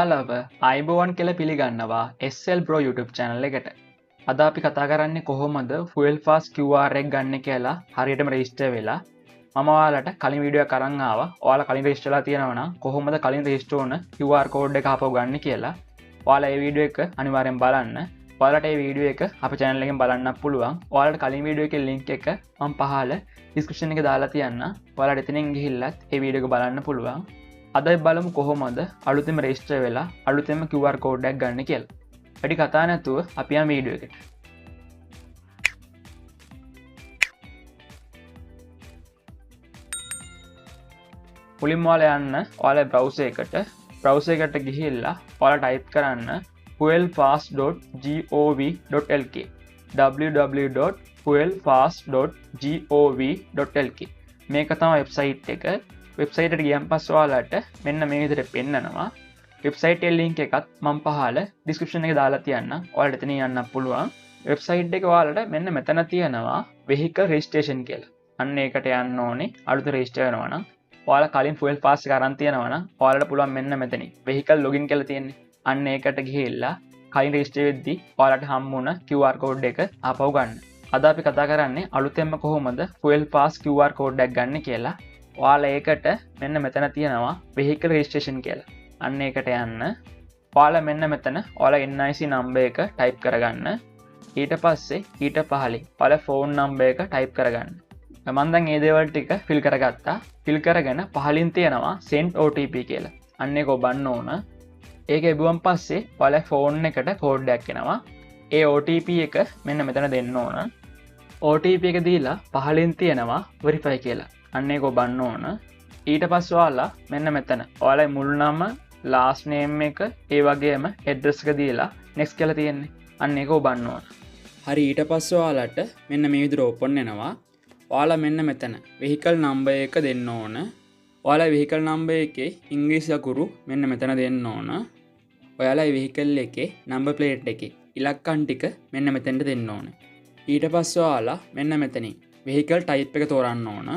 ඔයාලව අයිබෝවන් කියලා පිළිගන්නවා SL Pro YouTube channel එකට. අද අපි කතා කරන්නේ කොහොමද Fuel Fast QR එක ගන්න කියලා හරියටම රෙජිස්ටර් වෙලා. මම ඔයාලට කලින් වීඩියෝ එකක් අරන් ආවා. ඔයාලා කලින් රෙජිස්ටර්ලා තියෙනවා නම් කොහොමද කලින් රෙජිස්ටර් වුණ QR code එක ආපහු ගන්න කියලා. ඔයාලා මේ වීඩියෝ එක අනිවාර්යෙන් බලන්න. ඔයාලට මේ වීඩියෝ එක අපේ channel එකෙන් බලන්නත් පුළුවන්. ඔයාලට කලින් වීඩියෝ එකේ link එක මම පහල description එකේ දාලා තියන්න. ඔයාලට එතනින් ගිහිල්ලත් මේ වීඩියෝ එක බලන්න පුළුවන්. අද බලමු කොහොමද අලුතෙම රෙජිස්ටර් වෙලා අලුතෙම QR code එකක් ගන්න කියලා. වැඩි කතා නැතුව අපි යමු වීඩියෝ එකට. මුලින්ම ඔයාලා යන්න ඔයාලා browser එකට ගිහිල්ලා ඔයාලා type කරන්න fuelfast.gov.lk www.fuelfast.gov.lk මේක තමයි වෙබ්සයිට් එක. වෙබ්සයිට් එකට ගියන් පස්සේ ඔයාලට මෙන්න මේ විදිහට පෙන්නනවා. වෙබ්සයිට් එකේ link එකත් මම පහල description එකේ දාලා තියන්නම්. ඔයාලට එතනින් යන්න පුළුවන්. වෙබ්සයිට් එක ඔයාලට මෙන්න මෙතන තියෙනවා vehicle registration කියලා. අන්න ඒකට යන්න ඕනේ. අලුත register වෙනවා නම් ඔයාලා කලින් fuel pass එක අරන් තියෙනවා නම් ඔයාලට පුළුවන් මෙන්න මෙතනින් vehicle login කියලා තියෙන්නේ. අන්න ඒකට ගිහිල්ලා කලින් register වෙද්දි ඔයාලට හම්බුණ QR code එක ආපහු ගන්න. අද අපි කතා කරන්නේ අලුතෙන්ම කොහොමද fuel pass QR code එකක් ගන්න කියලා. ඔයාලා ඒකට මෙන්න මෙතන තියෙනවා vehicle registration කියලා. අන්න ඒකට යන්න. ඔයාලා මෙන්න මෙතන ඔයාලා NIC number එක type කරගන්න. ඊට පස්සේ ඊට පහලින් ඔයාලා phone number එක type කරගන්න. මම දැන් මේ දේවල් ටික fill කරගත්තා. fill කරගෙන පහලින් තියෙනවා send OTP කියලා. අන්න ඒක ඔබන්න ඕන. ඒක එබුවන් පස්සේ ඔයාලා phone එකට code එකක් එනවා. ඒ OTP එක මෙන්න මෙතන දෙන්න ඕන. OTP එක දීලා පහලින් තියෙනවා verify කියලා. අන්න ඒක ඔබන්න ඕන. ඊට පස්සේ ඔයාලා මෙන්න මෙතන ඔයාලගේ මුළු නම last name එක ඒ වගේම address එක දීලා next කියලා තියෙන්නේ. අන්න ඒක ඔබන්න ඕන. හරි ඊට පස්සේ ඔයාලට මෙන්න මේ විදිහට open වෙනවා. ඔයාලා මෙන්න මෙතන vehicle number එක දෙන්න ඕන. ඔයාලා vehicle number එකේ ඉංග්‍රීසි අකුරු මෙන්න මෙතන දෙන්න ඕන. ඔයාලා මේ vehicle එකේ number plate එකේ ඉලක්කම් ටික මෙන්න මෙතෙන්ට දෙන්න ඕන. ඊට පස්සේ ඔයාලා මෙන්න මෙතනින් vehicle type එක තෝරන්න ඕන.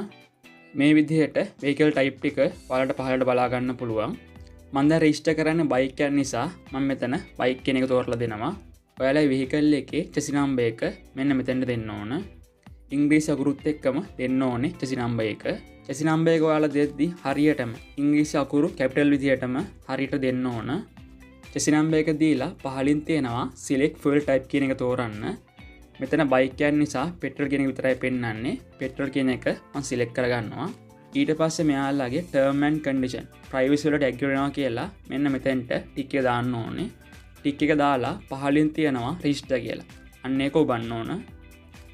මේ විදිහට vehicle type ටික ඔයාලට පහළට බලා ගන්න පුළුවන්. මම දැන් register කරන්නේ bike එක නිසා මම මෙතන bike කියන එක තෝරලා දෙනවා. ඔයාලා vehicle එකේ chassis number එක මෙන්න මෙතෙන්ට දෙන්න ඕන. ඉංග්‍රීසි අකුරුත් එක්කම දෙන්න ඕනේ chassis number එක. chassis number එක ඔයාලා දෙද්දි හරියටම ඉංග්‍රීසි අකුරු capital විදිහටම හරියට දෙන්න ඕන. chassis number එක දීලා පහලින් තියෙනවා select fuel type කියන එක තෝරන්න. මෙතන බයික් යන නිසා පෙට්‍රල් කියන එක විතරයි පෙන්වන්නේ. පෙට්‍රල් කියන එක මම සිලෙක්ට් කරගන්නවා. ඊට පස්සේ මෙයාලගේ term and condition privacy වලට ඇග්‍රී වෙනවා කියලා මෙන්න මෙතෙන්ට ටික් එක දාන්න ඕනේ. ටික් එක දාලා පහලින් තියෙනවා register කියලා. අන්න ඒක ඔබන්න ඕන.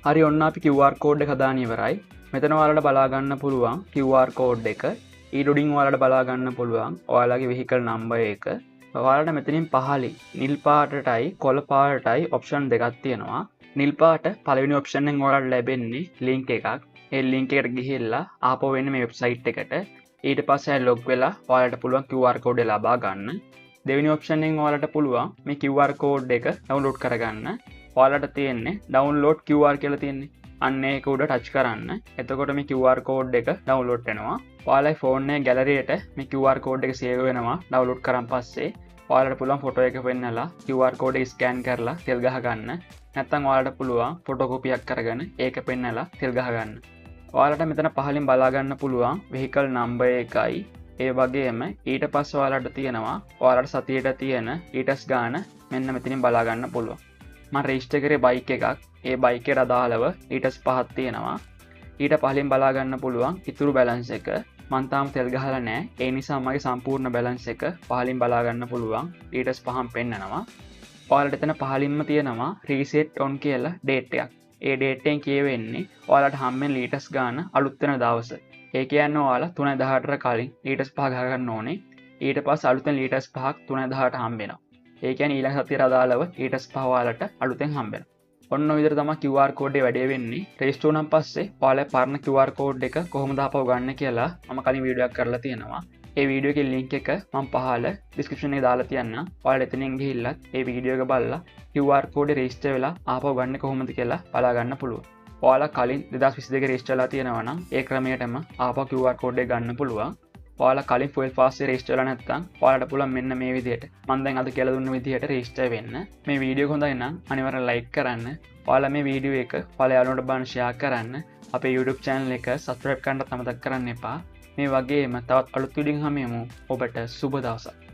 හරි ඔන්න අපි QR code එක දාන්න ඉවරයි. මෙතන ඔයාලට බලා ගන්න පුළුවන් QR code එක. ඊළඟින් ඔයාලට බලා ගන්න පුළුවන් ඔයාලගේ vehicle number එක. ඔයාලට මෙතනින් පහලින් නිල් පාටටයි කොළ පාටටයි option දෙකක් තියෙනවා. නිල් පාට පළවෙනි ඔප්ෂන් එකෙන් ඔයාලට ලැබෙන්නේ link එකක්. ඒ link එකට ගිහිල්ලා ආපහු වෙන්නේ මේ වෙබ්සයිට් එකට. ඊට පස්සේ log වෙලා ඔයාලට පුළුවන් QR code එක ලබා ගන්න. දෙවෙනි ඔප්ෂන් එකෙන් ඔයාලට පුළුවන් මේ QR code එක download කරගන්න. ඔයාලට තියෙන්නේ download QR කියලා තියෙන්නේ. අන්න ඒක උඩ touch කරන්න. එතකොට මේ QR code එක download වෙනවා. ඔයාලගේ phone එකේ gallery එකට මේ QR code එක save වෙනවා download කරන් පස්සේ. ඔයාලට පුළුවන් ෆොටෝ එක පෙන්නලා QR code එක ස්කෑන් කරලා තෙල් ගහ ගන්න. නැත්නම් ඔයාලට පුළුවන් ෆොටෝකෝපි එකක් කරගෙන ඒක පෙන්නලා තෙල් ගහ ගන්න. ඔයාලට මෙතන පහලින් බලා ගන්න පුළුවන් vehicle number එකයි ඒ වගේම ඊට පස්සේ ඔයාලට තියෙනවා ඔයාලට සතියේට තියෙන ඊටස් ගාන මෙන්න මෙතනින් බලා ගන්න පුළුවන්. මම රෙජිස්ටර් කරේ බයික් එකක්. ඒ බයික් එකට අදාළව ඊටස් පහක් තියෙනවා. ඊට පහලින් බලා ගන්න පුළුවන් ඉතුරු බැලන්ස් එක. මම තාම තෙල් ගහලා නැහැ. ඒ නිසා මගේ සම්පූර්ණ බැලන්ස් එක පහලින් බලා ගන්න පුළුවන්. ඊටස් පහම් පෙන්නනවා. ඔයාලට එතන පහලින්ම තියෙනවා reset on කියලා date එකක්. ඒ date එකෙන් කියවෙන්නේ ඔයාලට හම්බෙන ලීටර්ස් ගාන අලුත් වෙන දවස. ඒ කියන්නේ ඔයාලා 3:18ට කලින් ලීටර්ස් 5 ගහ ගන්න ඕනේ. ඊට පස්සේ අලුතෙන් ලීටර්ස් 5ක් 3:18ට හම්බෙනවා. ඒ කියන්නේ ඊළඟ සතියට අදාළව ලීටර්ස් 5 ඔයාලට අලුතෙන් හම්බෙනවා. ඔන්න ඔය විදිහට තමයි QR code එක වැඩේ වෙන්නේ. රෙජිස්ටර් වුණාන් පස්සේ ඔයාලා පරණ QR code එක කොහොමද ආපහු ගන්න කියලා මම කලින් වීඩියෝ එකක් කරලා තියෙනවා. ඒ වීඩියෝ එකේ link එක මම පහල description එකේ දාලා තියන්නම්. ඔයාලා එතනින් ගිහිල්ලා ඒ වීඩියෝ එක බලලා QR code register වෙලා ආපහු ගන්න කොහොමද කියලා බලා ගන්න පුළුවන්. ඔයාලා කලින් 2022 register වෙලා තියෙනවා නම් ඒ ක්‍රමයටම ආපහු QR code එක ගන්න පුළුවන්. ඔයාලා කලින් ෆුල් ෆාස්ට් රෙජිස්ටර් වෙලා නැත්නම් ඔයාලට පුළුවන් මෙන්න මේ විදිහට මම දැන් අද කියලා දුන්න විදිහට රෙජිස්ටර් වෙන්න. මේ වීඩියෝ හොඳයි නම් අනිවාර්යෙන් ලයික් කරන්න. ඔයාලා මේ වීඩියෝ එක ඔයාලා යාළුවන්ට බලන්න ෂෙයා කරන්න. අපේ YouTube channel එක subscribe කරන්න අමතක කරන්න එපා. මේ වගේම තවත් අලුත් වීඩියෝ එකකින් හමු. ඔබට සුබ දවසක්.